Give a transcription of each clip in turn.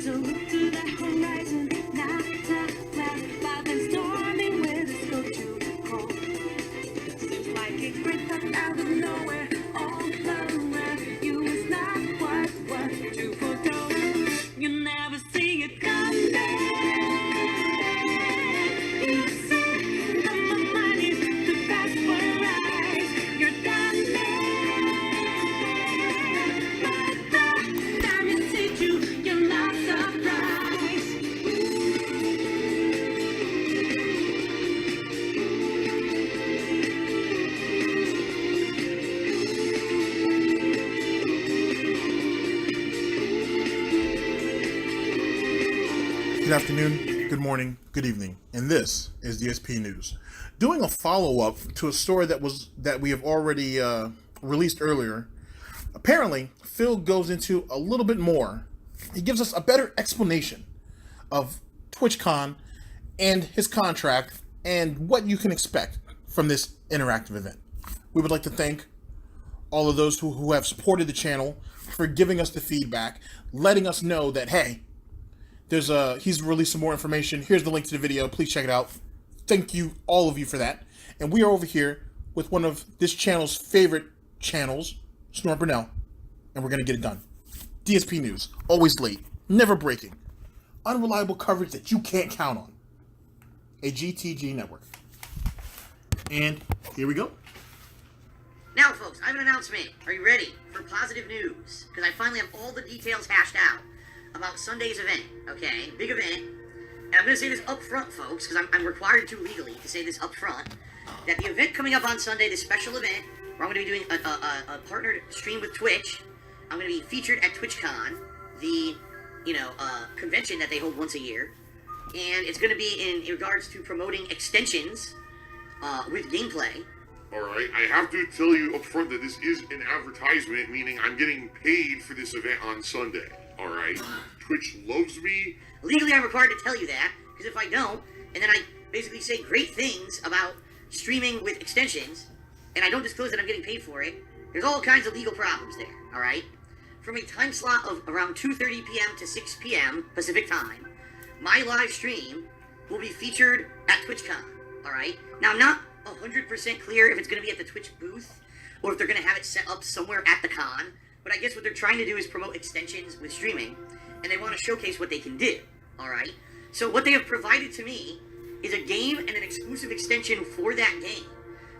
So look to the horizon, not the cloud. I've been storming where the scope too cold. Seems like it crept up out of nowhere, all around. You was not what to forgo. You never see it coming. You see, my mind is the best for rise. You're done. By the time you see you, you're not surprised. Good afternoon, good morning, good evening, and this is DSP News. Doing a follow-up to a story that we have already released earlier. Apparently, Phil goes into a little bit more. He gives us a better explanation of TwitchCon and his contract and what you can expect from this interactive event. We would like to thank all of those who have supported the channel for giving us the feedback, letting us know that, hey, he's released some more information. Here's the link to the video. Please check it out. Thank you, all of you, for that. And we are over here with one of this channel's favorite channels, Snort Burnell, and we're going to get it done. DSP News, always late, never breaking, unreliable coverage that you can't count on. A GTG network. And here we go. Now, folks, I have an announcement. Are you ready for positive news? Because I finally have all the details hashed out about Sunday's event, okay? Big event. And I'm going to say this up front, folks, because I'm required to legally to say this up front, that the event coming up on Sunday, the special event, where I'm going to be doing a partnered stream with Twitch. I'm going to be featured at TwitchCon, the, convention that they hold once a year. And it's going to be in regards to promoting extensions with gameplay. Alright, I have to tell you up front that this is an advertisement, meaning I'm getting paid for this event on Sunday. Alright? Twitch loves me. Legally, I'm required to tell you that, because if I don't, and then I basically say great things about streaming with extensions, and I don't disclose that I'm getting paid for it, there's all kinds of legal problems there, alright? From a time slot of around 2:30 p.m. to 6 p.m. Pacific time, my live stream will be featured at TwitchCon, alright? Now, I'm not 100% clear if it's going to be at the Twitch booth, or if they're going to have it set up somewhere at the con, but I guess what they're trying to do is promote extensions with streaming, and they want to showcase what they can do, alright? So what they have provided to me is a game and an exclusive extension for that game,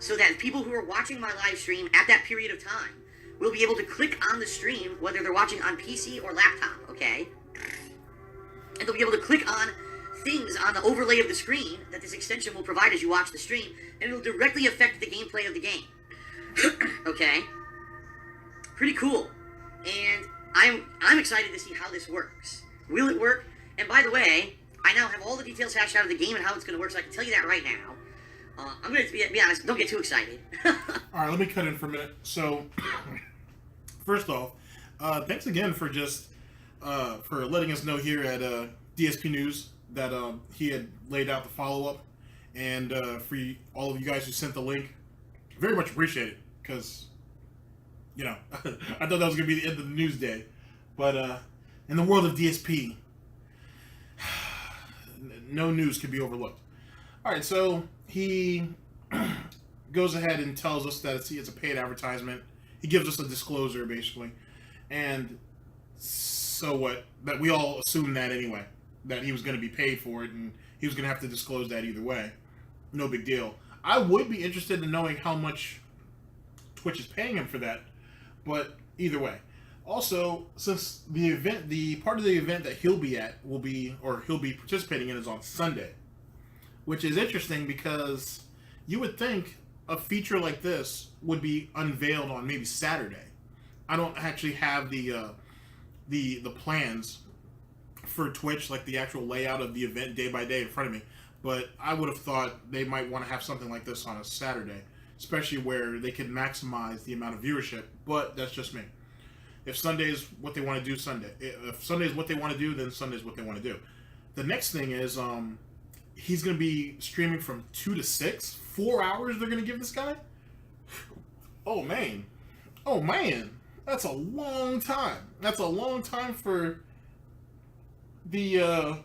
so that people who are watching my live stream at that period of time will be able to click on the stream, whether they're watching on PC or laptop, okay? And they'll be able to click on things on the overlay of the screen that this extension will provide as you watch the stream, and it'll directly affect the gameplay of the game. Okay? Pretty cool. And I'm excited to see how this works. Will it work? And by the way, I now have all the details hashed out of the game and how it's going to work, so I can tell you that right now. I'm going to be honest, don't get too excited. Alright, let me cut in for a minute. So, first off, thanks again for just for letting us know here at DSP News that he had laid out the follow-up, and for all of you guys who sent the link, very much appreciate it, because, I thought that was going to be the end of the news day, but in the world of DSP, no news can be overlooked. Alright, so he goes ahead and tells us that it's a paid advertisement. He gives us a disclosure, basically, and so what? That we all assumed that anyway, that he was going to be paid for it, and he was going to have to disclose that either way. No big deal. I would be interested in knowing how much Twitch is paying him for that, but either way. Also, since the part of the event that he'll be participating in is on Sunday, which is interesting because you would think a feature like this would be unveiled on maybe Saturday. I don't actually have the plans for Twitch, like the actual layout of the event day by day in front of me, but I would have thought they might want to have something like this on a Saturday, especially where they could maximize the amount of viewership, but that's just me. If Sunday is what they want to do, Sunday. If Sunday is what they want to do, then Sunday is what they want to do. The next thing is, he's going to be streaming from 2 to 6. 4 hours they're going to give this guy? Oh, man. Oh, man. That's a long time. That's a long time for the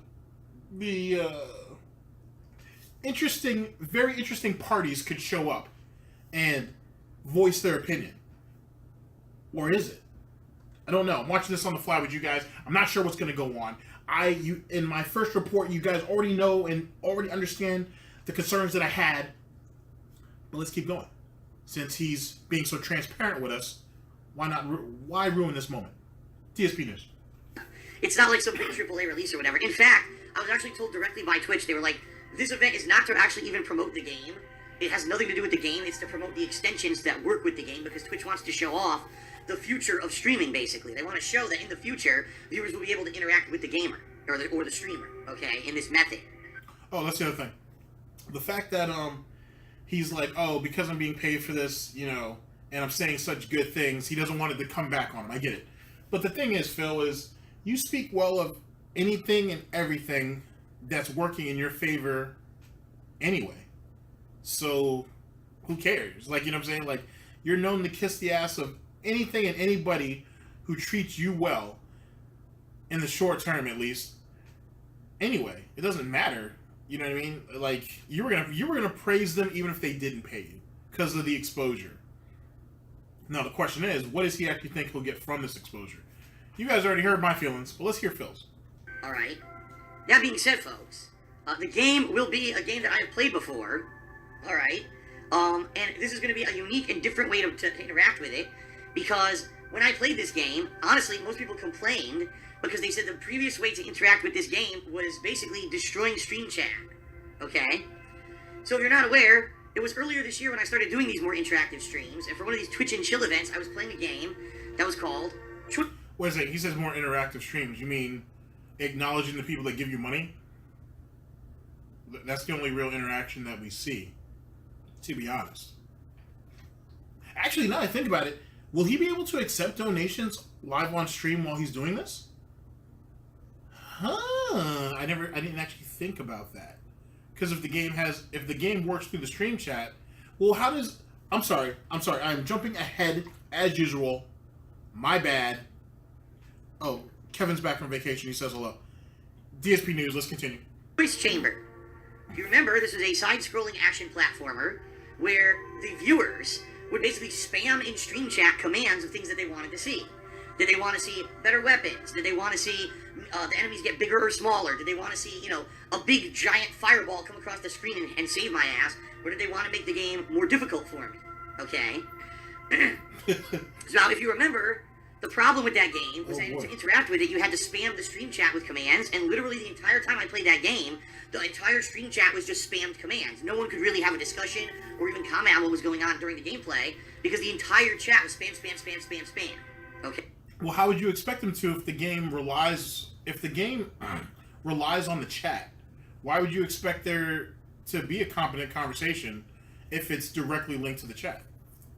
very interesting parties could show up and voice their opinion. Or is it? I don't know. I'm watching this on the fly with you guys. I'm not sure what's going to go on. In my first report, you guys already know and already understand the concerns that I had. But let's keep going. Since he's being so transparent with us, why ruin this moment? DSP News. It's not like some big AAA release or whatever. In fact, I was actually told directly by Twitch, they were like, this event is not to actually even promote the game. It has nothing to do with the game. It's to promote the extensions that work with the game, because Twitch wants to show off the future of streaming, basically. They want to show that in the future, viewers will be able to interact with the gamer, or the streamer, okay, in this method. Oh, that's the other thing. The fact that, he's like, oh, because I'm being paid for this, you know, and I'm saying such good things, he doesn't want it to come back on him. I get it. But the thing is, Phil, is you speak well of anything and everything that's working in your favor anyway. So, who cares? Like, you know what I'm saying? Like, you're known to kiss the ass of anything and anybody who treats you well, in the short term at least. Anyway, it doesn't matter. You know what I mean? Like, you were gonna praise them even if they didn't pay you because of the exposure. Now the question is, what does he actually think he'll get from this exposure? You guys already heard my feelings, but let's hear Phil's. All right. That being said, folks, the game will be a game that I have played before. All right. And this is going to be a unique and different way to interact with it, because when I played this game, honestly, most people complained because they said the previous way to interact with this game was basically destroying stream chat. Okay? So if you're not aware, it was earlier this year when I started doing these more interactive streams, and for one of these Twitch and Chill events, I was playing a game that was called... Wait a second, he says more interactive streams. You mean acknowledging the people that give you money? That's the only real interaction that we see, to be honest. Actually, now that I think about it, will he be able to accept donations live on stream while he's doing this? Huh, I didn't actually think about that. Because if the game works through the stream chat, well, how does... I'm sorry, I'm jumping ahead as usual. My bad. Oh, Kevin's back from vacation, he says hello. DSP News, let's continue. Choice Chamber. If you remember, this is a side-scrolling action platformer where the viewers would basically spam in stream chat commands of things that they wanted to see. Did they want to see better weapons? Did they want to see the enemies get bigger or smaller? Did they want to see, you know, a big giant fireball come across the screen and save my ass? Or did they want to make the game more difficult for me? Okay? So now, if you remember, the problem with that game was that to interact with it, you had to spam the stream chat with commands, and literally the entire time I played that game, the entire stream chat was just spammed commands. No one could really have a discussion or even comment on what was going on during the gameplay, because the entire chat was spam, spam, spam, spam, spam. Okay? Well, how would you expect them to if the game relies on the chat? Why would you expect there to be a competent conversation if it's directly linked to the chat?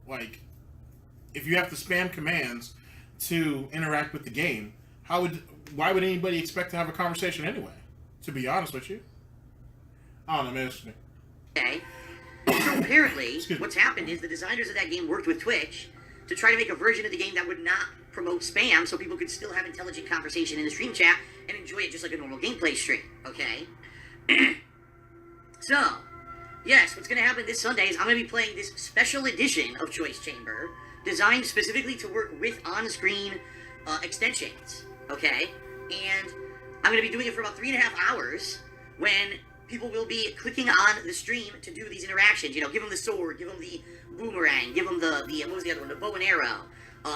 Like, if you have to spam commands to interact with the game, why would anybody expect to have a conversation anyway? To be honest with you, I don't know, man. Okay. So apparently, what's happened is the designers of that game worked with Twitch to try to make a version of the game that would not promote spam, so people could still have intelligent conversation in the stream chat and enjoy it just like a normal gameplay stream. Okay. So, yes, what's going to happen this Sunday is I'm going to be playing this special edition of Choice Chamber, designed specifically to work with on-screen extensions, okay? And I'm going to be doing it for about 3.5 hours when people will be clicking on the stream to do these interactions. You know, give them the sword, give them the boomerang, give them the what was the other one, the bow and arrow.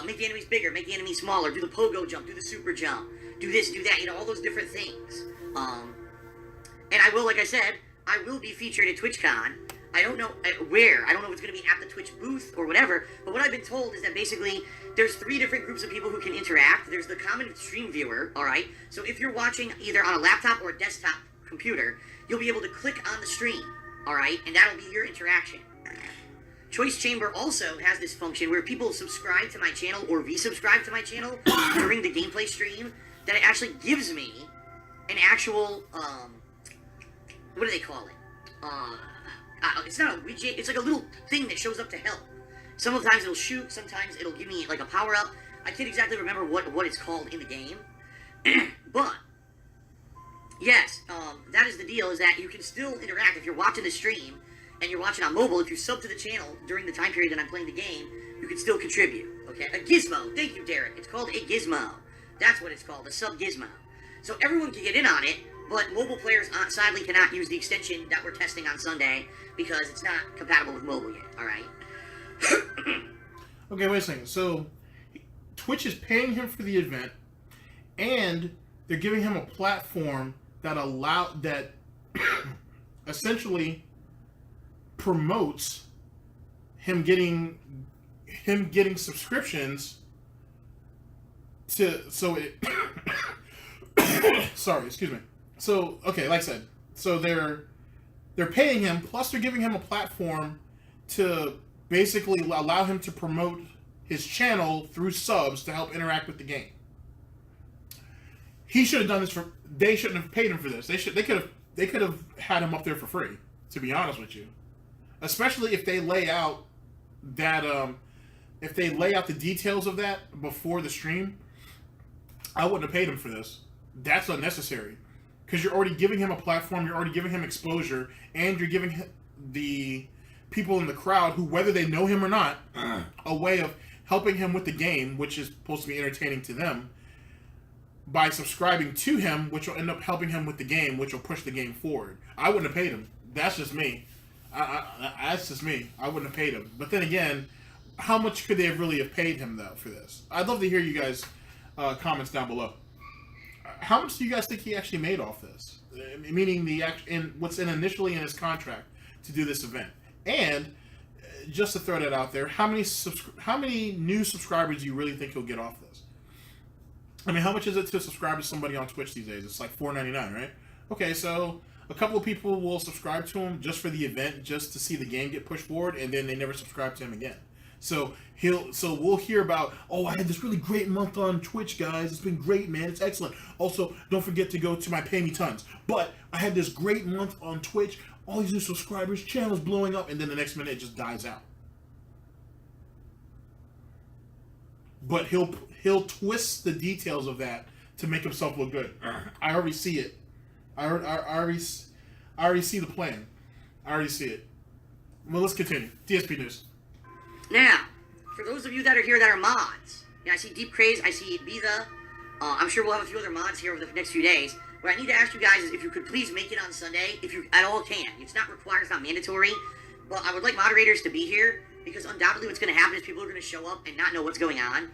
Make the enemies bigger, make the enemies smaller, do the pogo jump, do the super jump, do this, do that, you know, all those different things. And I will, like I said, I will be featured at TwitchCon. I don't know where. I don't know if it's going to be at the Twitch booth or whatever, but what I've been told is that basically there's 3 different groups of people who can interact. There's the common stream viewer, alright? So if you're watching either on a laptop or a desktop computer, you'll be able to click on the stream, alright? And that'll be your interaction. Choice Chamber also has this function where people subscribe to my channel or resubscribe to my channel during the gameplay stream, that it actually gives me an actual, what do they call it? It's not a widget, it's like a little thing that shows up to help. Sometimes it'll shoot, sometimes it'll give me like a power-up. I can't exactly remember what it's called in the game. But yes, that is the deal, is that you can still interact if you're watching the stream and you're watching on mobile. If you sub to the channel during the time period that I'm playing the game, you can still contribute, okay? A gizmo. Thank you, Derek. It's called a gizmo. That's what it's called, a sub gizmo. So everyone can get in on it, but mobile players sadly cannot use the extension that we're testing on Sunday because it's not compatible with mobile yet, all right? Okay, wait a second. So Twitch is paying him for the event, and they're giving him a platform that essentially promotes him getting subscriptions to sorry, excuse me. So okay, like I said, so they're paying him, plus they're giving him a platform to basically allow him to promote his channel through subs to help interact with the game. He should have done this they shouldn't have paid him for this. They could have had him up there for free, to be honest with you. Especially if they lay out that the details of that before the stream. I wouldn't have paid him for this. That's unnecessary. Because you're already giving him a platform, you're already giving him exposure, and you're giving the people in the crowd, who, whether they know him or not, a way of helping him with the game, which is supposed to be entertaining to them, by subscribing to him, which will end up helping him with the game, which will push the game forward. I wouldn't have paid him. That's just me. That's just me. I wouldn't have paid him. But then again, how much could they have really have paid him, though, for this? I'd love to hear you guys' comments down below. How much do you guys think he actually made off this? Meaning what's initially in his contract to do this event. And just to throw that out there, how many new subscribers do you really think he'll get off this? I mean, how much is it to subscribe to somebody on Twitch these days? It's like $4.99, right? Okay, so a couple of people will subscribe to him just for the event, just to see the game get pushed forward, and then they never subscribe to him again. So we'll hear about, oh, I had this really great month on Twitch, guys. It's been great, man. It's excellent. Also, don't forget to go to my Pay Me Tons. But I had this great month on Twitch. All these new subscribers, channel's blowing up, and then the next minute it just dies out. But he'll twist the details of that to make himself look good. I already see it. I already see the plan. I already see it. Well, let's continue. DSP News. Now, for those of you that are here that are mods, I see Deep Craze, I see Bitha. I'm sure we'll have a few other mods here over the next few days. What I need to ask you guys is if you could please make it on Sunday, if you at all can. It's not required, it's not mandatory, but I would like moderators to be here, because undoubtedly what's going to happen is people are going to show up and not know what's going on,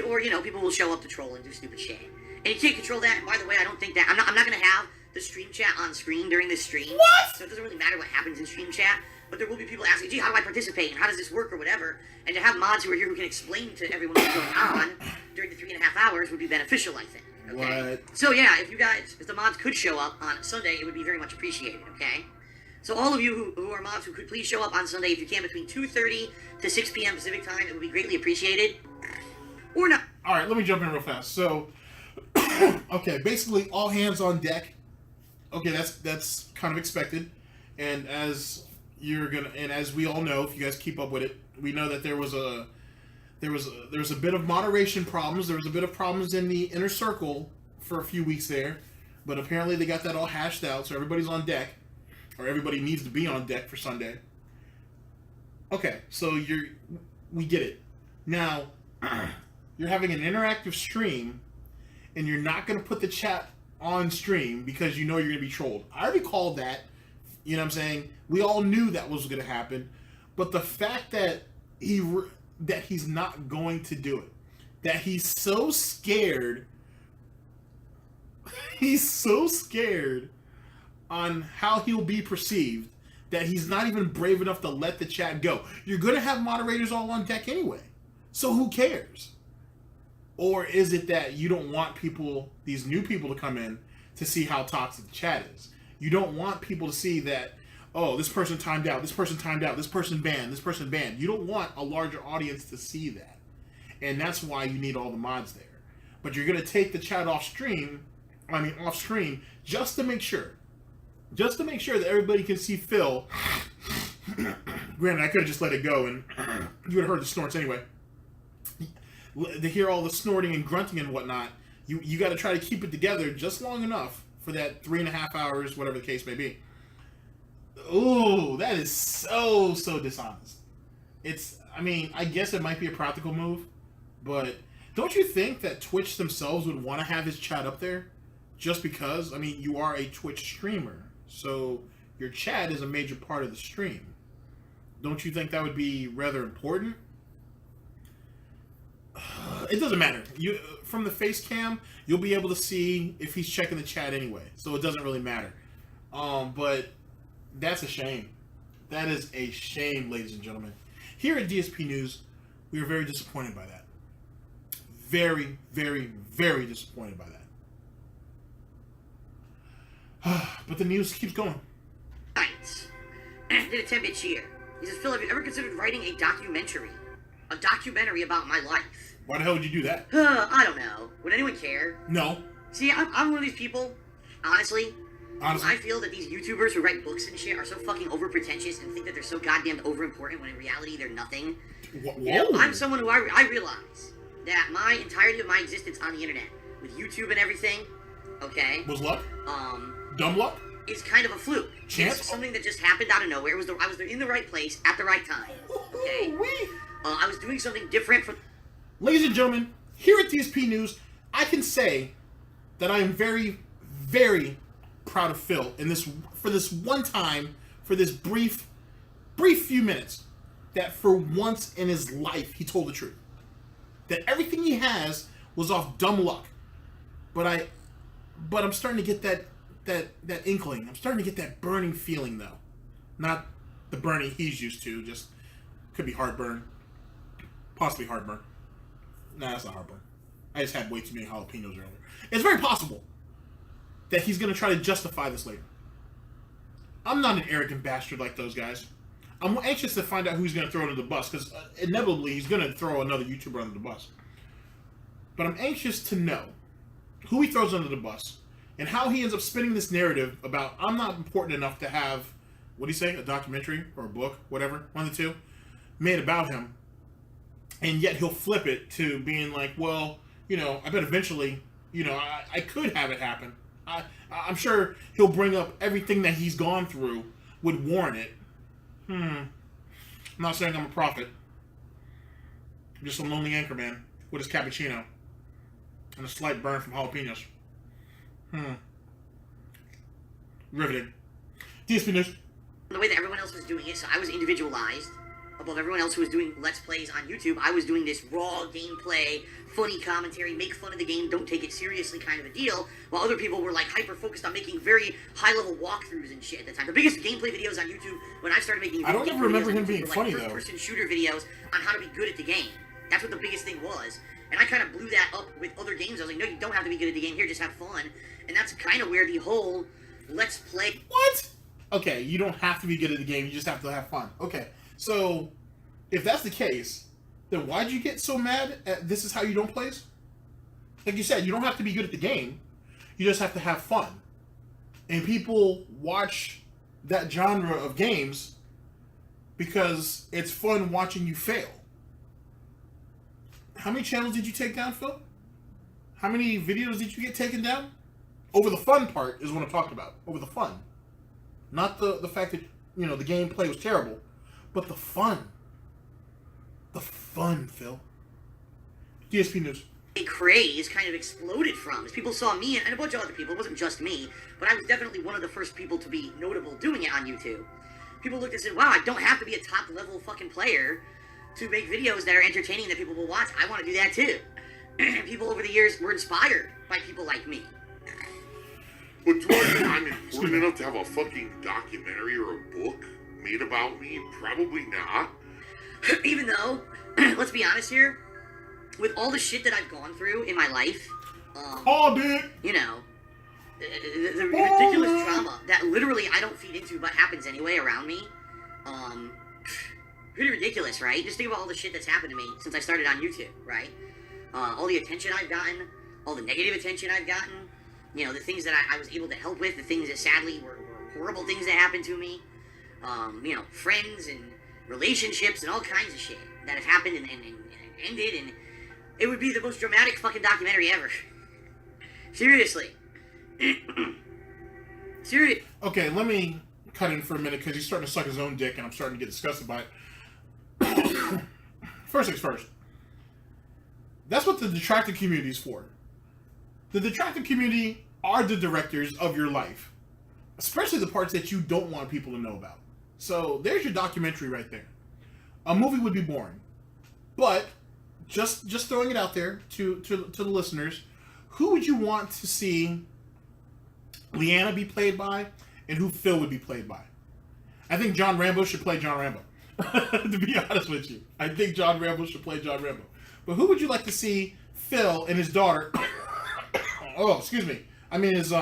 or people will show up to troll and do stupid shit. And you can't control that. And by the way, I don't think that I'm not going to have the stream chat on screen during this stream. What? So it doesn't really matter what happens in stream chat. But there will be people asking, gee, how do I participate? And how does this work or whatever? And to have mods who are here who can explain to everyone what's going on during the 3.5 hours would be beneficial, I think. Okay? What? So yeah, if the mods could show up on Sunday, it would be very much appreciated, okay? So all of you who are mods who could please show up on Sunday, if you can, between 2:30 to 6 p.m. Pacific time, it would be greatly appreciated. Or not. All right, let me jump in real fast. So, okay, basically all hands on deck. Okay, that's kind of expected, and as we all know, if you guys keep up with it, we know that there was a bit of moderation problems. There was a bit of problems in the inner circle for a few weeks there, but apparently they got that all hashed out, so everybody's on deck, or everybody needs to be on deck for Sunday. Okay, so we get it. Now, you're having an interactive stream, and you're not going to put the chat on stream because you know you're going to be trolled. I already called that. You know what I'm saying? We all knew that was going to happen, but the fact that he's not going to do it, that he's so scared on how he'll be perceived, that he's not even brave enough to let the chat go. You're going to have moderators all on deck anyway, so who cares? Or is it that you don't want these new people to come in to see how toxic the chat is? You don't want people to see that, oh, this person timed out, this person timed out, this person banned, this person banned. You don't want a larger audience to see that. And that's why you need all the mods there. But you're going to take the chat off screen, just to make sure. Just to make sure that everybody can see Phil. Granted, I could have just let it go and you would have heard the snorts anyway. To hear all the snorting and grunting and whatnot, you got to try to keep it together just long enough for that 3.5 hours, whatever the case may be. Ooh, that is so dishonest. I mean, I guess it might be a practical move, but don't you think that Twitch themselves would want to have his chat up there? Just because, I mean, you are a Twitch streamer, so your chat is a major part of the stream. Don't you think that would be rather important? It doesn't matter. From the face cam, you'll be able to see if he's checking the chat anyway, so it doesn't really matter. But that's a shame. That is a shame, ladies and gentlemen. Here at DSP News, we are very disappointed by that. Very, very, very disappointed by that. But the news keeps going. Right. Did a 10-bit cheer. He says, Phil, have you ever considered writing a documentary? A documentary about my life? Why the hell would you do that? I don't know. Would anyone care? No. See, I'm one of these people, honestly, I feel that these YouTubers who write books and shit are so fucking overpretentious and think that they're so goddamn overimportant when in reality they're nothing. Whoa. You know, I'm someone who I realize that my entirety of my existence on the internet, with YouTube and everything, okay? Was luck? Dumb luck? Is kind of a fluke. Chance? It's something that just happened out of nowhere. I was in the right place at the right time. Okay? I was doing something different from... Ladies and gentlemen, here at DSP News, I can say that I am very, very proud of Phil for this one time, for this brief few minutes, that for once in his life he told the truth. That everything he has was off dumb luck. But I'm starting to get that inkling. I'm starting to get that burning feeling though. Not the burning he's used to, just could be heartburn. Possibly heartburn. Nah, that's not heartburn. I just had way too many jalapenos earlier. It's very possible that he's going to try to justify this later. I'm not an arrogant bastard like those guys. I'm anxious to find out who he's going to throw under the bus, because inevitably he's going to throw another YouTuber under the bus. But I'm anxious to know who he throws under the bus, and how he ends up spinning this narrative about, I'm not important enough to have, what do you say, a documentary or a book, whatever, one of the two, made about him. And yet he'll flip it to being like, well, you know, I bet eventually, you know, I could have it happen. I'm sure he'll bring up everything that he's gone through would warrant it. I'm not saying I'm a prophet. I'm just a lonely anchor man with his cappuccino and a slight burn from jalapenos. Riveting. DSP News. The way that everyone else was doing it, so I was individualized above everyone else who was doing Let's Plays on YouTube. I was doing this raw gameplay, funny commentary, make fun of the game, don't take it seriously kind of a deal, while other people were like hyper-focused on making very high-level walkthroughs and shit at the time. The biggest gameplay videos on YouTube, when I started making I don't ever remember him being funny, though. First-person shooter videos on how to be good at the game. That's what the biggest thing was. And I kind of blew that up with other games. I was like, no, you don't have to be good at the game here, just have fun. And that's kind of where the whole Let's Play... What? Okay, you don't have to be good at the game, you just have to have fun. Okay. So, if that's the case, then why'd you get so mad at this is how you don't play? Like you said, you don't have to be good at the game. You just have to have fun. And people watch that genre of games because it's fun watching you fail. How many channels did you take down, Phil? How many videos did you get taken down? Over the fun part is what I'm talking about. Over the fun. Not the fact that, you know, the gameplay was terrible, but the fun. The fun, Phil. DSP News. A craze kind of exploded from as people saw me and a bunch of other people. It wasn't just me, but I was definitely one of the first people to be notable doing it on YouTube. People looked and said, wow, I don't have to be a top level fucking player to make videos that are entertaining that people will watch. I want to do that too. And people over the years were inspired by people like me. But do I think I'm important enough to have a fucking documentary or a book made about me? Probably not. Even though, let's be honest here, with all the shit that I've gone through in my life, you know, the ridiculous trauma that literally I don't feed into but happens anyway around me, pretty ridiculous, right? Just think about all the shit that's happened to me since I started on YouTube, right? All the attention I've gotten, all the negative attention I've gotten, you know, the things that I was able to help with, the things that sadly were horrible things that happened to me, you know, friends and relationships and all kinds of shit that have happened and ended, and it would be the most dramatic fucking documentary ever. Seriously. Serious. Okay, let me cut in for a minute because he's starting to suck his own dick and I'm starting to get disgusted by it. First things first. That's what the detractor community is for. The detractor community are the directors of your life. Especially the parts that you don't want people to know about. So, there's your documentary right there. A movie would be boring. But, just throwing it out there to the listeners, who would you want to see Liana be played by, and who Phil would be played by? I think John Rambo should play John Rambo. To be honest with you. I think John Rambo should play John Rambo. But who would you like to see Phil and his daughter... oh, excuse me. I mean his,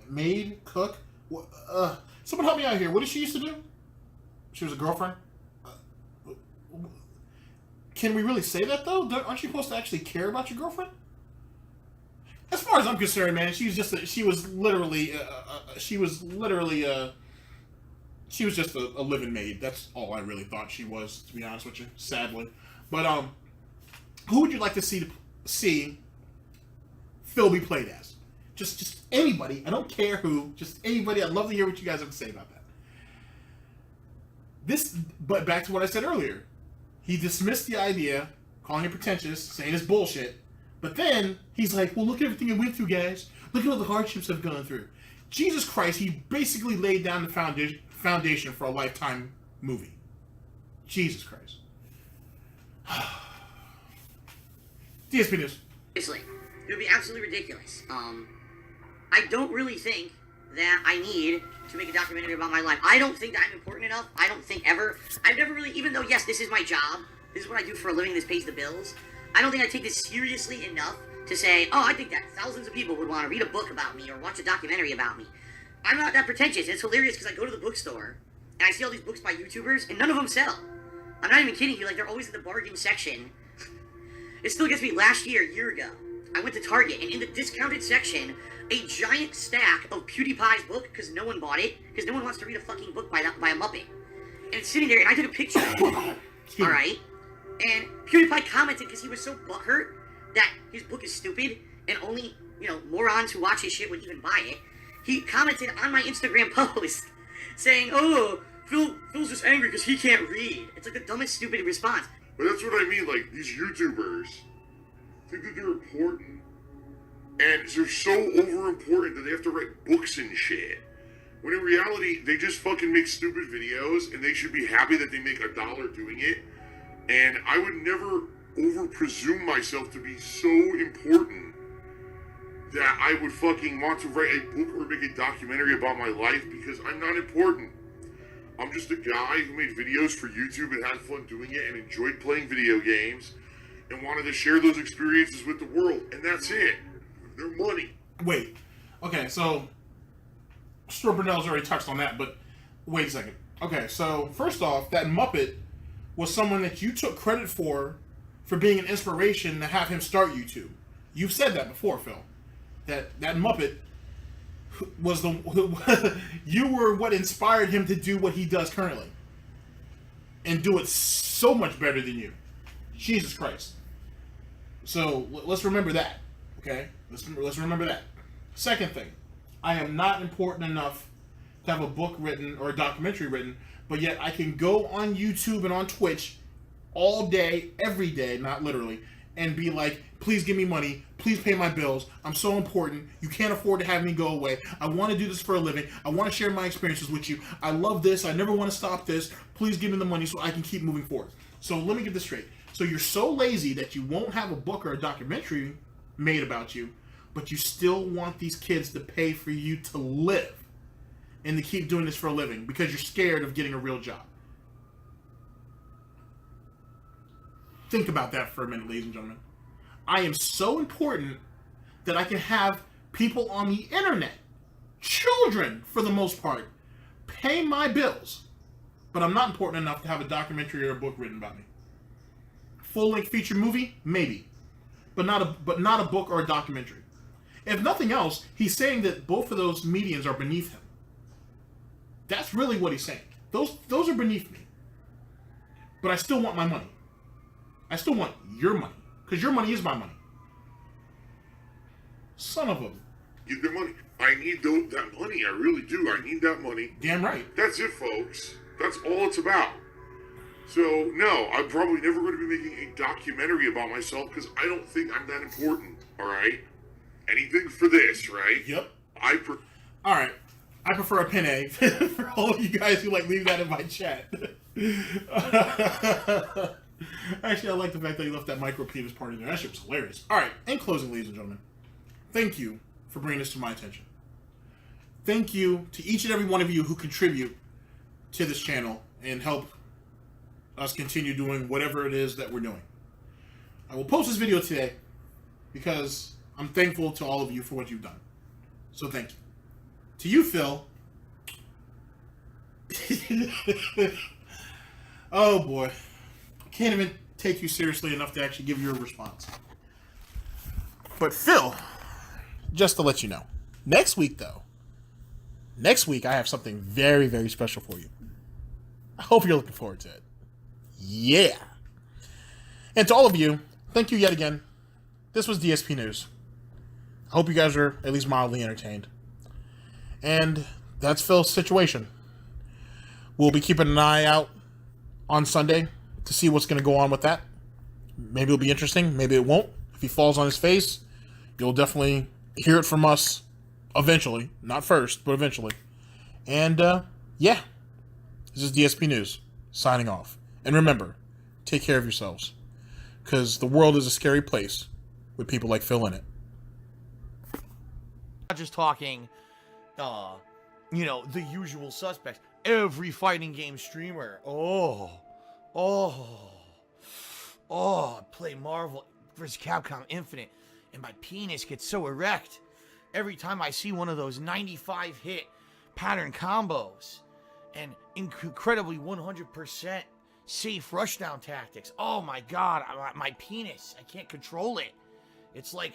maid, cook... someone help me out here. What did she used to do? She was a girlfriend? Can we really say that, though? Aren't you supposed to actually care about your girlfriend? As far as I'm concerned, man, she was just a living maid. That's all I really thought she was, to be honest with you, sadly. But, who would you like to see Phil be played as? Just anybody. I don't care who. Just anybody. I'd love to hear what you guys have to say about that. But back to what I said earlier. He dismissed the idea, calling it pretentious, saying it's bullshit. But then, he's like, well, look at everything I went through, guys. Look at all the hardships I've gone through. Jesus Christ, he basically laid down the foundation for a Lifetime movie. Jesus Christ. DSP News. Seriously, it would be absolutely ridiculous. I don't really think that I need to make a documentary about my life. I don't think that I'm important enough. I don't think ever. I've never really, even though, yes, this is my job. This is what I do for a living. This pays the bills. I don't think I take this seriously enough to say, oh, I think that thousands of people would want to read a book about me or watch a documentary about me. I'm not that pretentious. It's hilarious because I go to the bookstore and I see all these books by YouTubers and none of them sell. I'm not even kidding you. Like, they're always in the bargain section. It still gets me. Last year, a year ago, I went to Target and in the discounted section, a giant stack of PewDiePie's book, because no one bought it, because no one wants to read a fucking book by a Muppet. And it's sitting there, and I took a picture of it. Alright? And PewDiePie commented, because he was so butthurt that his book is stupid, and only, morons who watch his shit would even buy it. He commented on my Instagram post, saying, oh, Phil's just angry because he can't read. It's like the dumbest, stupid response. But that's what I mean, like, these YouTubers think that they're important. And they're so over-important that they have to write books and shit. When in reality, they just fucking make stupid videos, and they should be happy that they make $1 doing it. And I would never over-presume myself to be so important that I would fucking want to write a book or make a documentary about my life, because I'm not important. I'm just a guy who made videos for YouTube and had fun doing it and enjoyed playing video games and wanted to share those experiences with the world. And that's it. They're money. Wait. Okay, so Snort Burnell's already touched on that, but wait a second. Okay, so first off, that Muppet was someone that you took credit for being an inspiration to have him start YouTube. You've said that before, Phil. That Muppet was you were what inspired him to do what he does currently. And do it so much better than you. Jesus Christ. So, let's remember that. Okay? Let's remember that. Second thing. I am not important enough to have a book written or a documentary written, but yet I can go on YouTube and on Twitch all day, every day, not literally, and be like, please give me money, please pay my bills, I'm so important, you can't afford to have me go away, I want to do this for a living, I want to share my experiences with you, I love this, I never want to stop this, please give me the money so I can keep moving forward. So let me get this straight. So you're so lazy that you won't have a book or a documentary made about you, but you still want these kids to pay for you to live and to keep doing this for a living because you're scared of getting a real job. Think about that for a minute, ladies and gentlemen. I am so important that I can have people on the internet, children for the most part, pay my bills, but I'm not important enough to have a documentary or a book written about me. Full-length feature movie? Maybe. But not a book or a documentary. If nothing else, he's saying that both of those mediums are beneath him. That's really what he's saying. Those are beneath me. But I still want my money. I still want your money. Because your money is my money. Son of a Get the money. I need that money. I really do. I need that money. Damn right. That's it, folks. That's all it's about. So, no, I'm probably never going to be making a documentary about myself because I don't think I'm that important, all right? Anything for this, right? Yep. All right. I prefer a penne for all of you guys who like leave that in my chat. Actually, I like the fact that you left that micro penis part in there. That shit was hilarious. All right. In closing, ladies and gentlemen, thank you for bringing this to my attention. Thank you to each and every one of you who contribute to this channel and help us continue doing whatever it is that we're doing. I will post this video today because I'm thankful to all of you for what you've done. So thank you. To you, Phil. Oh boy. I can't even take you seriously enough to actually give you a response. But Phil, just to let you know, next week I have something very, very special for you. I hope you're looking forward to it. Yeah. And to all of you, thank you yet again. This was DSP News. I hope you guys are at least mildly entertained. And that's Phil's situation. We'll be keeping an eye out on Sunday to see what's going to go on with that. Maybe it'll be interesting. Maybe it won't. If he falls on his face, you'll definitely hear it from us eventually. Not first, but eventually. And, yeah. This is DSP News, signing off. And remember, take care of yourselves. Because the world is a scary place with people like Phil in it. Not just talking, you know, the usual suspects. Every fighting game streamer. Play Marvel vs. Capcom Infinite, and my penis gets so erect every time I see one of those 95 hit pattern combos and incredibly 100% safe rushdown tactics. Oh my god, my penis, I can't control it. It's like